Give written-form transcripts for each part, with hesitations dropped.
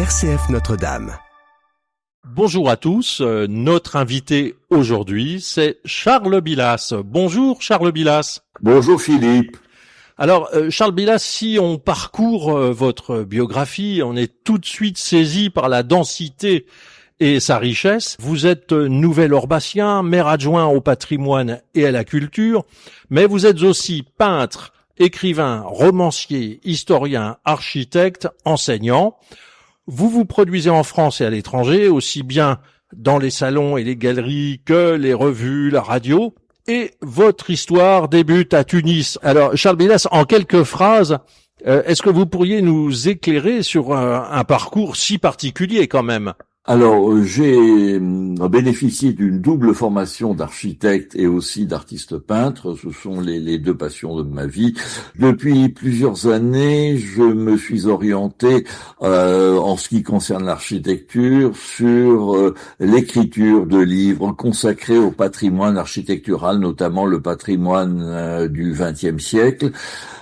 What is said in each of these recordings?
RCF Notre-Dame. Bonjour à tous, notre invité aujourd'hui, c'est Charles Bilas. Bonjour Charles Bilas. Bonjour Philippe. Alors Charles Bilas, si on parcourt votre biographie, on est tout de suite saisi par la densité et sa richesse. Vous êtes nouvel-orbassien, maire adjoint au patrimoine et à la culture, mais vous êtes aussi peintre, écrivain, romancier, historien, architecte, enseignant. Vous vous produisez en France et à l'étranger, aussi bien dans les salons et les galeries que les revues, la radio. Et votre histoire débute à Tunis. Alors, Charles Bilas, en quelques phrases, est-ce que vous pourriez nous éclairer sur un parcours si particulier quand même ? Alors, j'ai bénéficié d'une double formation d'architecte et aussi d'artiste peintre. Ce sont les deux passions de ma vie. Depuis plusieurs années, je me suis orienté, en ce qui concerne l'architecture, sur l'écriture de livres consacrés au patrimoine architectural, notamment le patrimoine du XXe siècle.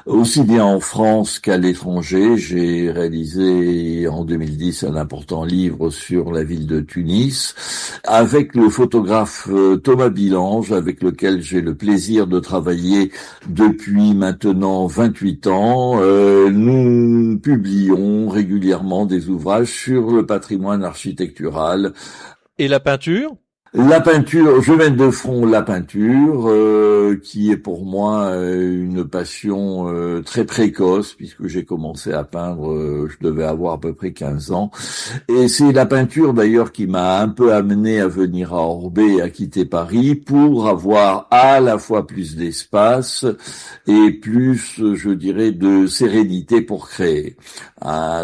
Aussi bien en France qu'à l'étranger, j'ai réalisé en 2010 un important livre sur la ville de Tunis avec le photographe Thomas Billange, avec lequel j'ai le plaisir de travailler depuis maintenant 28 ans. Nous publions régulièrement des ouvrages sur le patrimoine architectural. Et la peinture ? La peinture, je mène de front la peinture, qui est pour moi une passion très précoce, puisque j'ai commencé à peindre, je devais avoir à peu près 15 ans. Et c'est la peinture d'ailleurs qui m'a un peu amené à venir à Orbey et à quitter Paris pour avoir à la fois plus d'espace et plus, je dirais, de sérénité pour créer.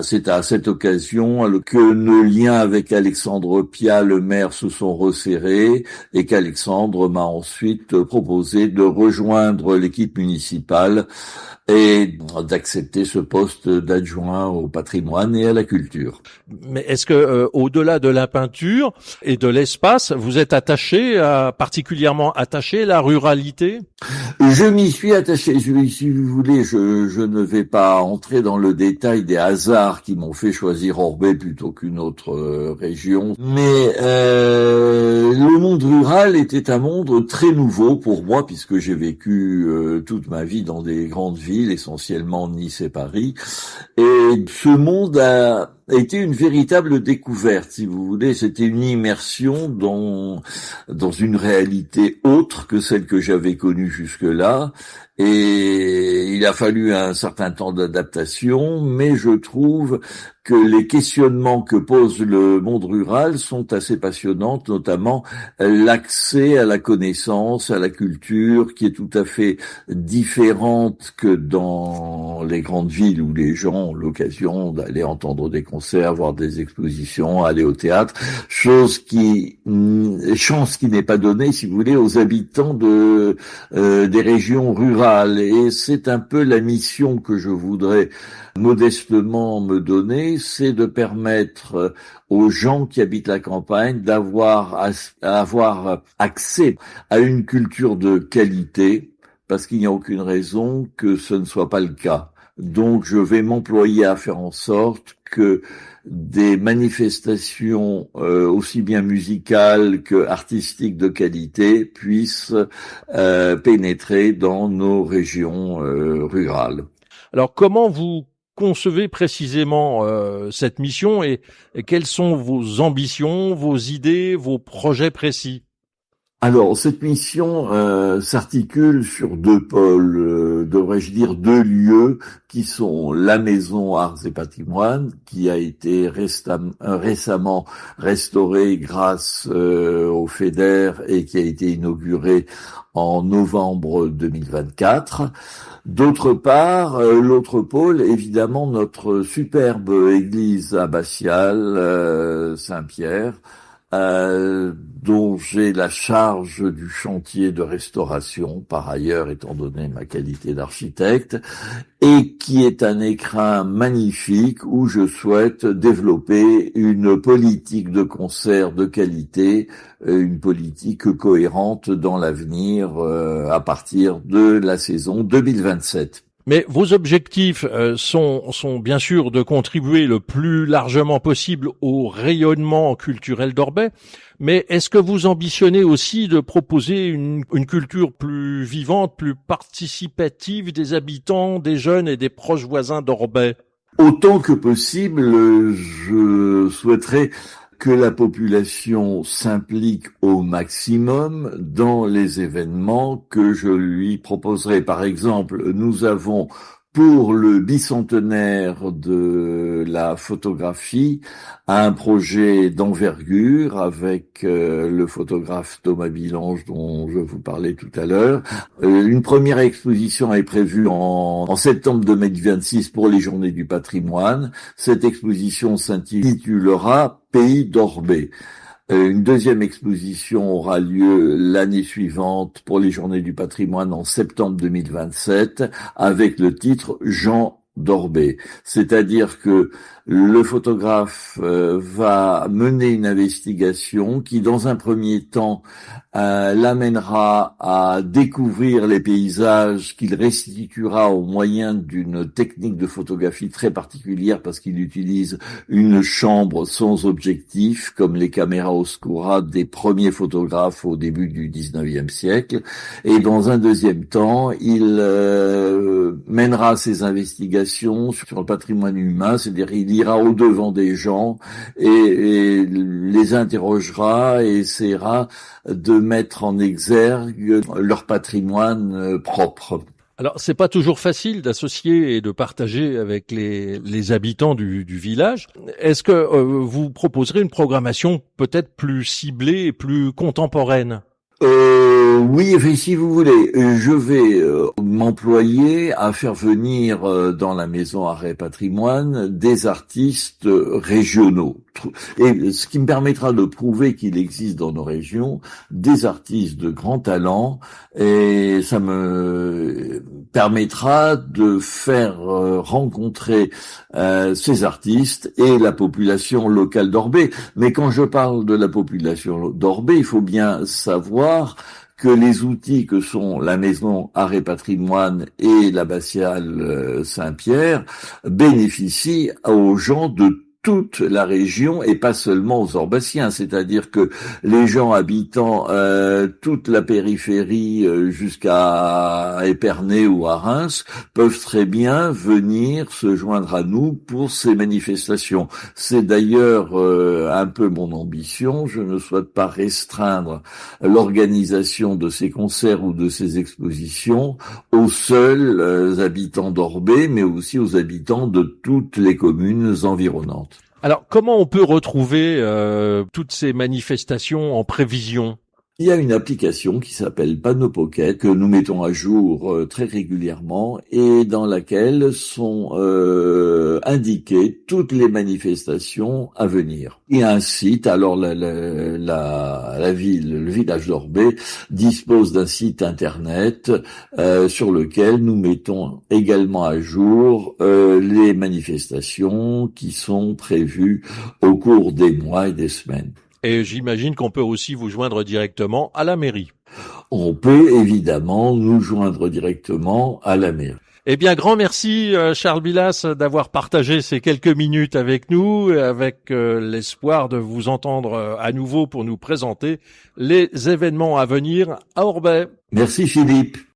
C'est à cette occasion que nos liens avec Alexandre Pia, le maire, se sont resserrés et qu'Alexandre m'a ensuite proposé de rejoindre l'équipe municipale et d'accepter ce poste d'adjoint au patrimoine et à la culture. Mais est-ce que au-delà de la peinture et de l'espace, vous êtes particulièrement attaché à la ruralité ? Je m'y suis attaché. Si vous voulez, je ne vais pas entrer dans le détail des hasards qui m'ont fait choisir Orbey plutôt qu'une autre région. Mais le monde rural était un monde très nouveau pour moi, puisque j'ai vécu toute ma vie dans des grandes villes, essentiellement Nice et Paris. Et ce monde a été une véritable découverte, si vous voulez. C'était une immersion dans une réalité autre que celle que j'avais connue jusque-là. Et il a fallu un certain temps d'adaptation, mais je trouve que les questionnements que pose le monde rural sont assez passionnants, notamment l'accès à la connaissance, à la culture, qui est tout à fait différente que dans les grandes villes où les gens ont l'occasion d'aller entendre des concerts, voir des expositions, aller au théâtre, chance qui n'est pas donnée, si vous voulez, aux habitants des régions rurales. Et c'est un peu la mission que je voudrais modestement me donner, c'est de permettre aux gens qui habitent la campagne d'avoir accès à une culture de qualité, parce qu'il n'y a aucune raison que ce ne soit pas le cas. Donc je vais m'employer à faire en sorte que des manifestations aussi bien musicales que artistiques de qualité puissent pénétrer dans nos régions rurales. Alors comment vous concevez précisément cette mission et quelles sont vos ambitions, vos idées, vos projets précis ? Alors, cette mission s'articule sur deux pôles, devrais-je dire deux lieux, qui sont la Maison Arts et Patrimoine, qui a été récemment restaurée grâce au FEDER et qui a été inaugurée en novembre 2024. D'autre part, l'autre pôle, évidemment, notre superbe église abbatiale Saint-Pierre, dont j'ai la charge du chantier de restauration, par ailleurs, étant donné ma qualité d'architecte, et qui est un écrin magnifique où je souhaite développer une politique de concert de qualité, une politique cohérente dans l'avenir à partir de la saison 2027. Mais vos objectifs sont bien sûr de contribuer le plus largement possible au rayonnement culturel d'Orbey, mais est-ce que vous ambitionnez aussi de proposer une culture plus vivante, plus participative des habitants, des jeunes et des proches voisins d'Orbey? Autant que possible, je souhaiterais que la population s'implique au maximum dans les événements que je lui proposerai. Par exemple, nous avons pour le bicentenaire de la photographie un projet d'envergure avec le photographe Thomas Billange dont je vous parlais tout à l'heure. Une première exposition est prévue en septembre 2026 pour les Journées du patrimoine. Cette exposition s'intitulera Pays d'Orbey. Une deuxième exposition aura lieu l'année suivante pour les Journées du patrimoine en septembre 2027 avec le titre Jean d'Orbey. C'est-à-dire que le photographe va mener une investigation qui, dans un premier temps, l'amènera à découvrir les paysages qu'il restituera au moyen d'une technique de photographie très particulière parce qu'il utilise une chambre sans objectif, comme les caméras oscura des premiers photographes au début du 19e siècle. Et dans un deuxième temps, il mènera ses investigations sur le patrimoine humain, c'est-à-dire il ira au-devant des gens et les interrogera et essaiera de mettre en exergue leur patrimoine propre. Alors, c'est pas toujours facile d'associer et de partager avec les habitants du village. Est-ce que vous proposerez une programmation peut-être plus ciblée et plus contemporaine? Oui, si vous voulez, je vais m'employer à faire venir dans la maison Arrêt Patrimoine des artistes régionaux. Et ce qui me permettra de prouver qu'il existe dans nos régions des artistes de grand talent, et ça me permettra de faire rencontrer ces artistes et la population locale d'Orbey. Mais quand je parle de la population d'Orbey, il faut bien savoir que les outils que sont la maison Arrêt Patrimoine et l'abbatiale Saint-Pierre bénéficient aux gens de toute la région et pas seulement aux Orbasiens, c'est-à-dire que les gens habitant toute la périphérie jusqu'à Épernay ou à Reims peuvent très bien venir se joindre à nous pour ces manifestations. C'est d'ailleurs un peu mon ambition. Je ne souhaite pas restreindre l'organisation de ces concerts ou de ces expositions aux seuls habitants d'Orbey, mais aussi aux habitants de toutes les communes environnantes. Alors, comment on peut retrouver toutes ces manifestations en prévision? Il y a une application qui s'appelle Panneau Pocket que nous mettons à jour très régulièrement et dans laquelle sont indiquées toutes les manifestations à venir. Il y a un site, alors la ville, le village d'Orbey dispose d'un site internet sur lequel nous mettons également à jour les manifestations qui sont prévues au cours des mois et des semaines. Et j'imagine qu'on peut aussi vous joindre directement à la mairie. On peut évidemment nous joindre directement à la mairie. Eh bien, grand merci Charles Bilas d'avoir partagé ces quelques minutes avec nous, avec l'espoir de vous entendre à nouveau pour nous présenter les événements à venir à Orbey. Merci Philippe.